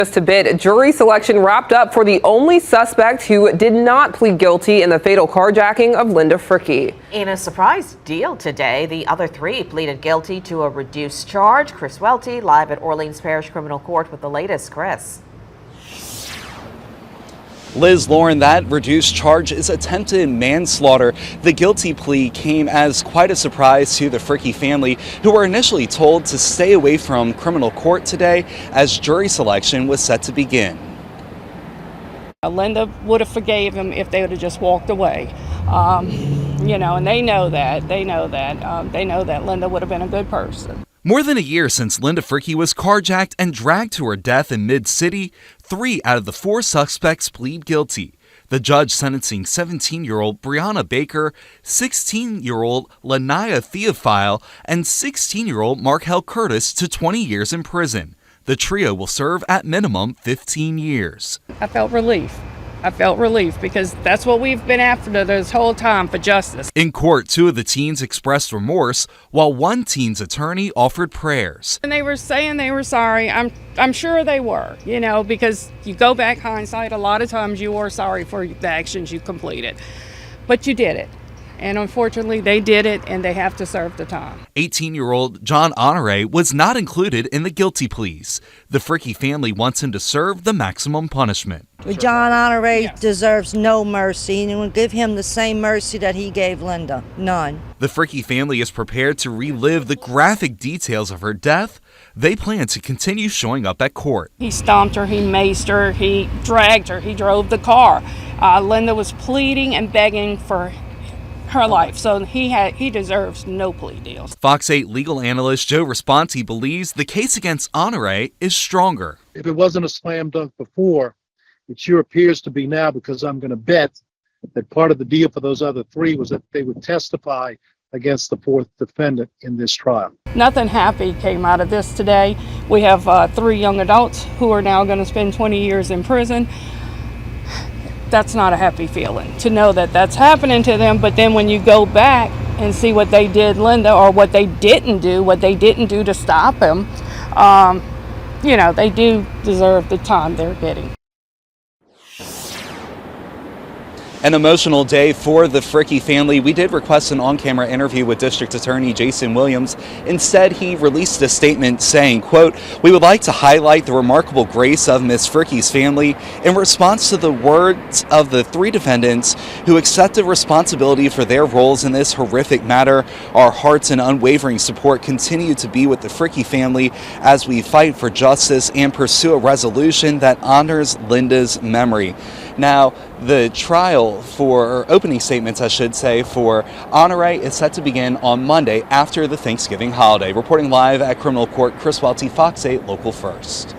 Just a bit, jury selection wrapped up for the only suspect who did not plead guilty in the fatal carjacking of Linda Frickey. In a surprise deal today, the other three pleaded guilty to a reduced charge. Chris Welty live at Orleans Parish Criminal Court with the latest. Chris. Liz, Lauren, that reduced charge is attempted manslaughter. The guilty plea came as quite a surprise to the Frickey family, who were initially told to stay away from criminal court today as jury selection was set to begin. Linda would have forgave him if they would have just walked away. And they know that. They know that Linda would have been a good person. More than a year since Linda Frickey was carjacked and dragged to her death in Mid-City, 3 out of the 4 suspects plead guilty. The judge sentencing 17-year-old Brianna Baker, 16-year-old Lanaya Theophile, and 16-year-old Markel Curtis to 20 years in prison. The trio will serve at minimum 15 years. I felt relief because that's what we've been after this whole time, for justice. In court, 2 of the teens expressed remorse, while one teen's attorney offered prayers. And they were saying they were sorry. I'm sure they were, because you go back hindsight, a lot of times you are sorry for the actions you completed. But you did it. And unfortunately, they did it, and they have to serve the time. 18-year-old John Honore was not included in the guilty pleas. The Frickey family wants him to serve the maximum punishment. John Honore deserves no mercy, and we'll give him the same mercy that he gave Linda. None. The Frickey family is prepared to relive the graphic details of her death. They plan to continue showing up at court. He stomped her, he maced her, he dragged her, he drove the car. Linda was pleading and begging for her life, so he deserves no plea deals. Fox 8 legal analyst Joe Responti believes the case against Honore is stronger. If it wasn't a slam dunk before, it sure appears to be now, because I'm going to bet that part of the deal for those other 3 was that they would testify against the 4th defendant in this trial. Nothing happy came out of this today. We have 3 young adults who are now going to spend 20 years in prison. That's not a happy feeling to know that that's happening to them. But then when you go back and see what they did, Linda, or what they didn't do to stop him, they do deserve the time they're getting. An emotional day for the Frickey family. We did request an on-camera interview with District Attorney Jason Williams. Instead, he released a statement saying, quote, "We would like to highlight the remarkable grace of Ms. Frickey's family in response to the words of the 3 defendants who accepted responsibility for their roles in this horrific matter. Our hearts and unwavering support continue to be with the Frickey family as we fight for justice and pursue a resolution that honors Linda's memory." Now, the trial for opening statements, I should say, for Honore is set to begin on Monday after the Thanksgiving holiday. Reporting live at Criminal Court, Chris Welty, Fox 8 Local First.